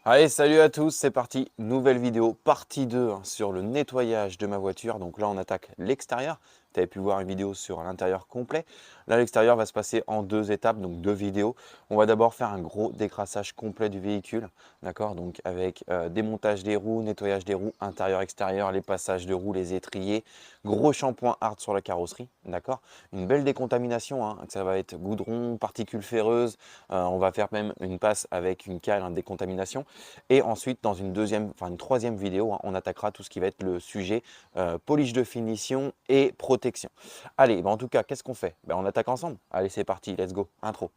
Allez, salut à tous, c'est parti, nouvelle vidéo, partie 2 sur le nettoyage de ma voiture. Donc là, on attaque l'extérieur. Tu avais pu voir une vidéo sur l'intérieur complet. Là, l'extérieur va se passer en deux étapes, donc deux vidéos. On va d'abord faire un gros décrassage complet du véhicule, d'accord? Donc avec démontage des roues, nettoyage des roues, intérieur-extérieur, les passages de roues, les étriers, gros shampoing hard sur la carrosserie, d'accord? Une belle décontamination, hein, ça va être goudron, particules ferreuses. On va faire même une passe avec une cale, de décontamination. Et ensuite, dans une une troisième vidéo, on attaquera tout ce qui va être le sujet polish de finition et protection. Allez, en tout cas, qu'est-ce qu'on fait? On attaque ensemble. Allez, c'est parti, let's go, intro.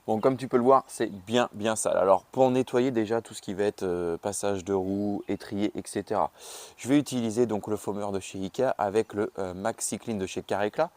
Bon, comme tu peux le voir, c'est bien sale. Alors, pour nettoyer déjà tout ce qui va être passage de roue, étrier, etc. Je vais utiliser donc le foamer de chez Ikea avec le Maxi Clean de chez Carrecla.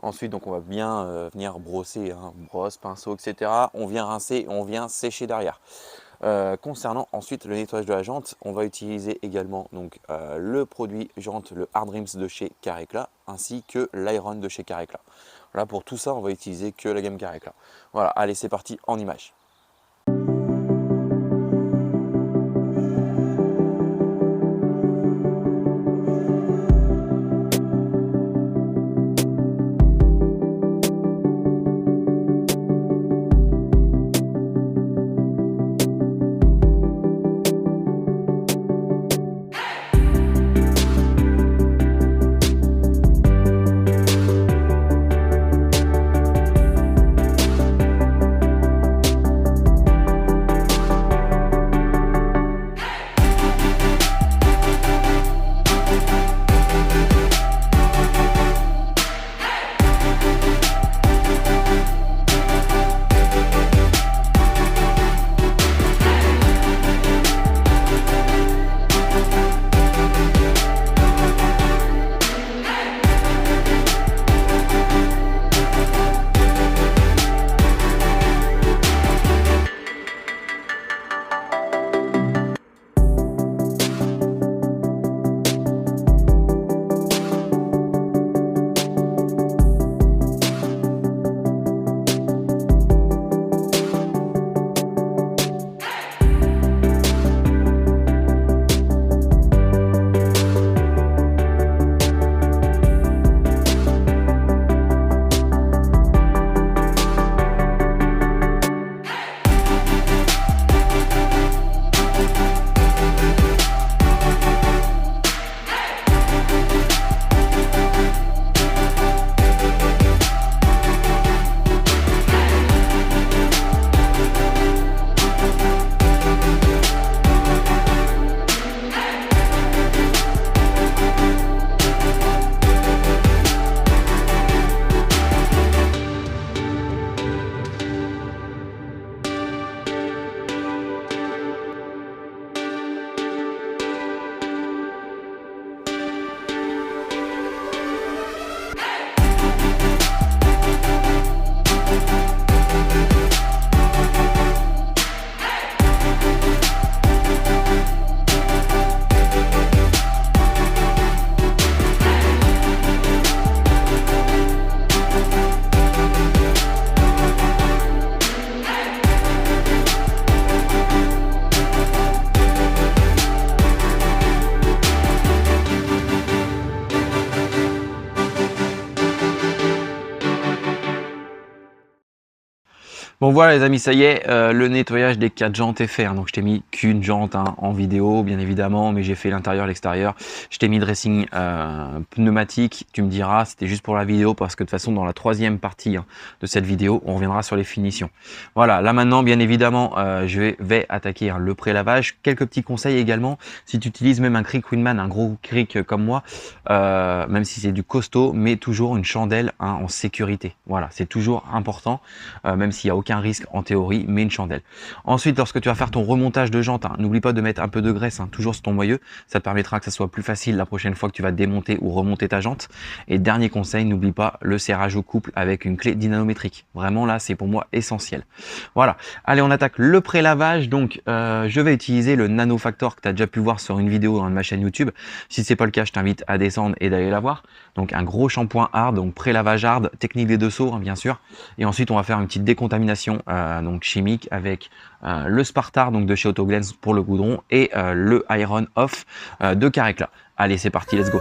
Ensuite, donc on va bien venir brosser, brosse, pinceau, etc. On vient rincer, on vient sécher derrière. Concernant ensuite le nettoyage de la jante, on va utiliser également donc, le produit jante, le Hard Rims de chez Carrecla, ainsi que l'Iron de chez Carrecla. Là, pour tout ça, on va utiliser que la gamme Carrecla. Voilà, allez, c'est parti en image. Bon voilà les amis, ça y est, le nettoyage des 4 jantes est fait. Hein. Donc je t'ai mis qu'une jante en vidéo bien évidemment, mais j'ai fait l'intérieur, l'extérieur. Je t'ai mis dressing pneumatique, tu me diras, c'était juste pour la vidéo parce que de toute façon dans la troisième partie de cette vidéo, on reviendra sur les finitions. Voilà, là maintenant bien évidemment, je vais attaquer le pré-lavage. Quelques petits conseils également, si tu utilises même un Cric Winman, un gros cric comme moi, même si c'est du costaud, mets toujours une chandelle en sécurité. Voilà, c'est toujours important, même s'il n'y a aucun risque en théorie, mets une chandelle. Ensuite, lorsque tu vas faire ton remontage de jante, n'oublie pas de mettre un peu de graisse toujours sur ton moyeu. Ça te permettra que ça soit plus facile la prochaine fois que tu vas démonter ou remonter ta jante. Et dernier conseil, n'oublie pas le serrage au couple avec une clé dynanométrique. Vraiment là, c'est pour moi essentiel. Voilà. Allez, on attaque le pré-lavage. Donc, je vais utiliser le Nano Factor que tu as déjà pu voir sur une vidéo dans ma chaîne YouTube. Si ce n'est pas le cas, je t'invite à descendre et d'aller la voir. Donc, un gros shampoing hard, donc pré-lavage hard, technique des deux sauts, bien sûr. Et ensuite, on va faire une petite décontamination donc chimique avec le Spartar donc de chez Autoglens pour le goudron et le Iron Off de Carrecla. Allez, c'est parti, let's go.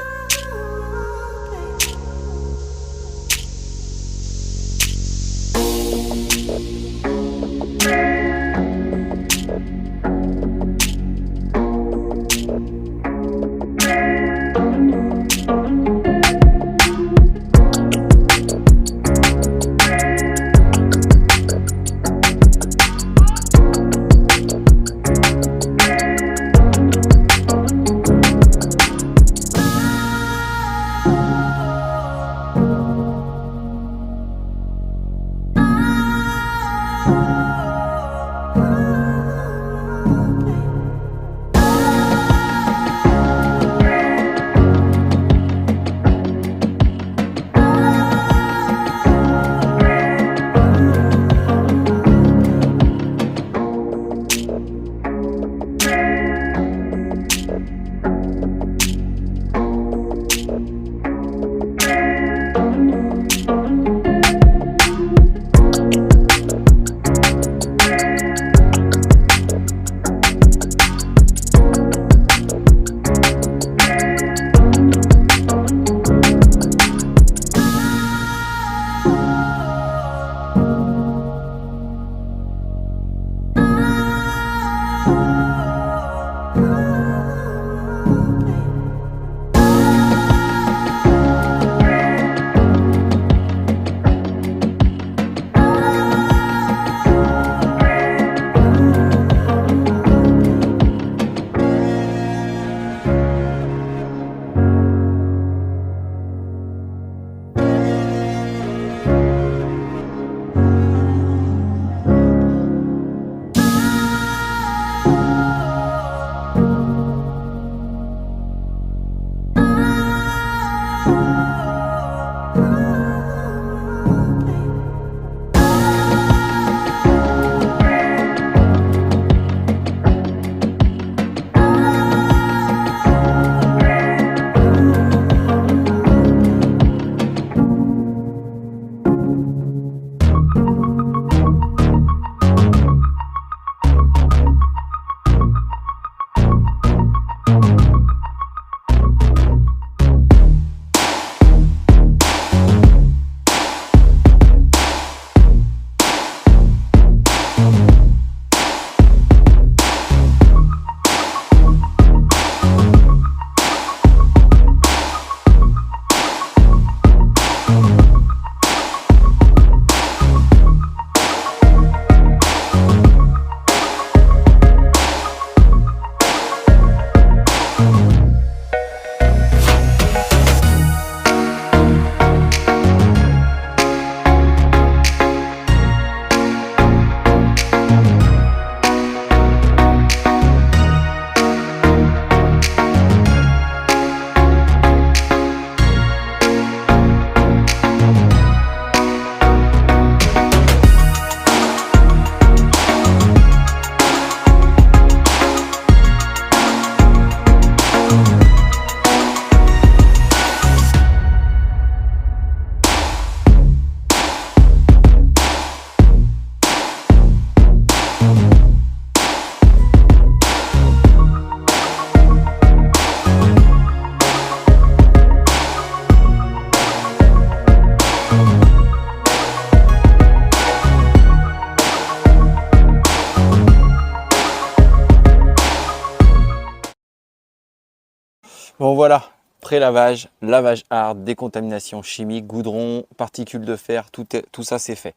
Bon voilà, pré-lavage, lavage hard, décontamination chimique, goudron, particules de fer, tout ça c'est fait.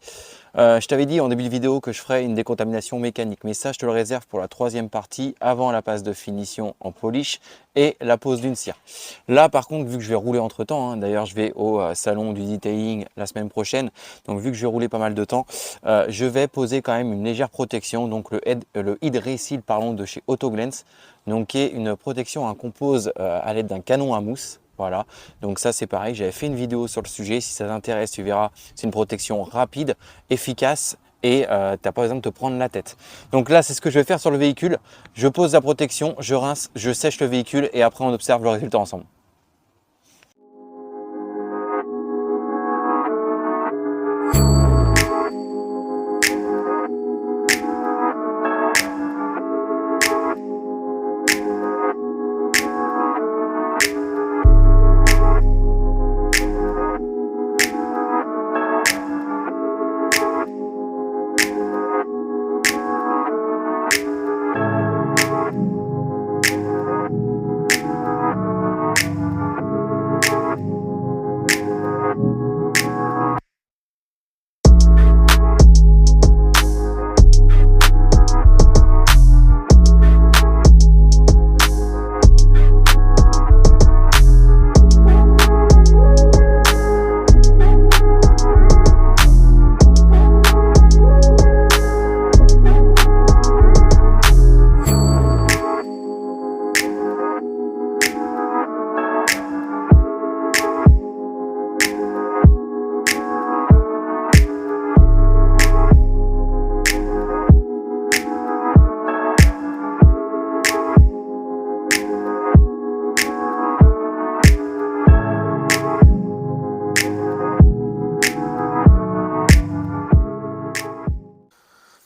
Je t'avais dit en début de vidéo que je ferais une décontamination mécanique, mais ça je te le réserve pour la troisième partie, avant la passe de finition en polish et la pose d'une cire. Là par contre, vu que je vais rouler entre temps, d'ailleurs je vais au salon du detailing la semaine prochaine, donc vu que je vais rouler pas mal de temps, je vais poser quand même une légère protection, donc le Hydresil de chez Autoglens, donc qui est une protection qu'on pose à l'aide d'un canon à mousse. Voilà, donc ça c'est pareil, j'avais fait une vidéo sur le sujet, si ça t'intéresse tu verras, c'est une protection rapide, efficace et tu n'as pas besoin de te prendre la tête. Donc là c'est ce que je vais faire sur le véhicule, je pose la protection, je rince, je sèche le véhicule et après on observe le résultat ensemble.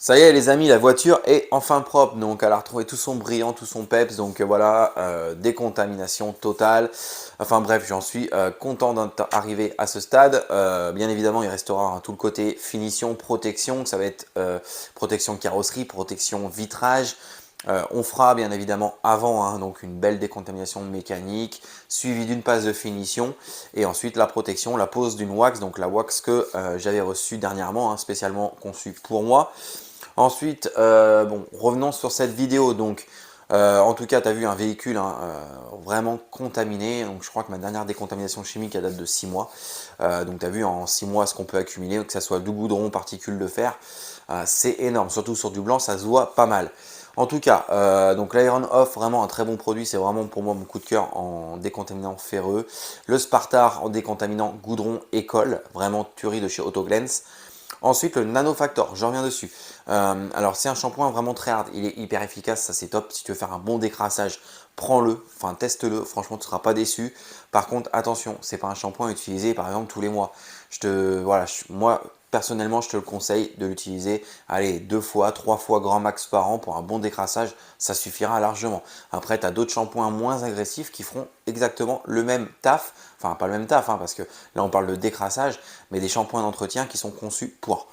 Ça y est les amis, la voiture est enfin propre, donc elle a retrouvé tout son brillant, tout son peps, donc voilà, décontamination totale. Enfin bref, j'en suis content d'être arrivé à ce stade. Bien évidemment, il restera tout le côté finition, protection, ça va être protection carrosserie, protection vitrage. On fera bien évidemment avant donc une belle décontamination mécanique, suivie d'une passe de finition et ensuite la protection, la pose d'une wax, donc la wax que j'avais reçue dernièrement, spécialement conçue pour moi. Ensuite, bon, revenons sur cette vidéo. Donc, en tout cas, tu as vu un véhicule vraiment contaminé. Donc, je crois que ma dernière décontamination chimique elle date de 6 mois. Donc, tu as vu en 6 mois ce qu'on peut accumuler, que ce soit du goudron, particules de fer. C'est énorme, surtout sur du blanc, ça se voit pas mal. En tout cas, donc l'Iron Off, vraiment un très bon produit. C'est vraiment pour moi mon coup de cœur en décontaminant ferreux. Le Spartar en décontaminant goudron et colle. Vraiment tuerie de chez Autoglens. Ensuite, le Nanofactor, je reviens dessus. Alors, c'est un shampoing vraiment très hard. Il est hyper efficace, ça c'est top. Si tu veux faire un bon décrassage, prends-le, enfin teste-le. Franchement, tu ne seras pas déçu. Par contre, attention, c'est pas un shampoing utilisé par exemple tous les mois. Moi, personnellement, je te le conseille de l'utiliser, allez, 2 fois, 3 fois grand max par an pour un bon décrassage. Ça suffira largement. Après, tu as d'autres shampoings moins agressifs qui feront exactement le même taf. Enfin, pas le même taf, parce que là, on parle de décrassage, mais des shampoings d'entretien qui sont conçus pour.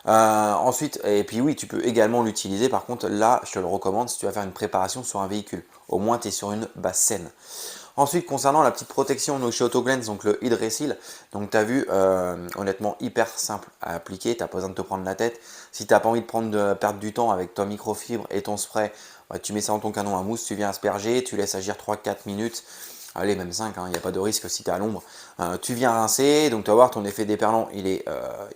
Ensuite, et puis oui, tu peux également l'utiliser. Par contre, là, je te le recommande si tu vas faire une préparation sur un véhicule. Au moins, tu es sur une base saine. Ensuite, concernant la petite protection donc chez Autoglens, donc le Hydresil, donc tu as vu, honnêtement, hyper simple à appliquer. Tu n'as pas besoin de te prendre la tête. Si tu n'as pas envie de perdre du temps avec ton microfibre et ton spray, tu mets ça dans ton canon à mousse, tu viens asperger, tu laisses agir 3-4 minutes. Allez, même 5, il n'y a pas de risque si tu es à l'ombre. Tu viens rincer, donc tu vas voir ton effet déperlant, il est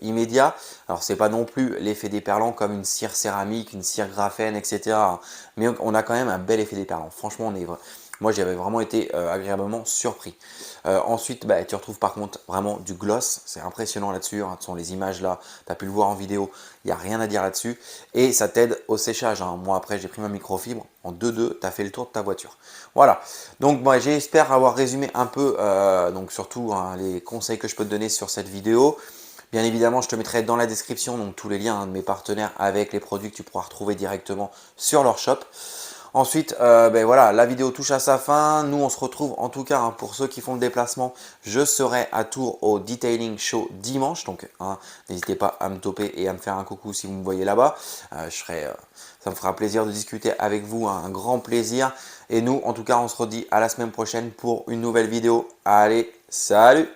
immédiat. Alors, c'est pas non plus l'effet déperlant comme une cire céramique, une cire graphène, etc. Mais on a quand même un bel effet déperlant. Franchement, moi, j'avais vraiment été agréablement surpris. Ensuite, tu retrouves par contre vraiment du gloss. C'est impressionnant là-dessus. Ce sont les images là. Tu as pu le voir en vidéo. Il n'y a rien à dire là-dessus. Et ça t'aide au séchage. Moi, après, j'ai pris ma microfibre. En 2-2, tu as fait le tour de ta voiture. Voilà. Donc, j'espère avoir résumé un peu, donc surtout les conseils que je peux te donner sur cette vidéo. Bien évidemment, je te mettrai dans la description donc tous les liens de mes partenaires avec les produits que tu pourras retrouver directement sur leur shop. Ensuite, voilà, la vidéo touche à sa fin. Nous, on se retrouve en tout cas pour ceux qui font le déplacement. Je serai à Tours au Detailing Show dimanche. Donc, n'hésitez pas à me toper et à me faire un coucou si vous me voyez là-bas. Ça me fera plaisir de discuter avec vous, un grand plaisir. Et nous, en tout cas, on se redit à la semaine prochaine pour une nouvelle vidéo. Allez, salut!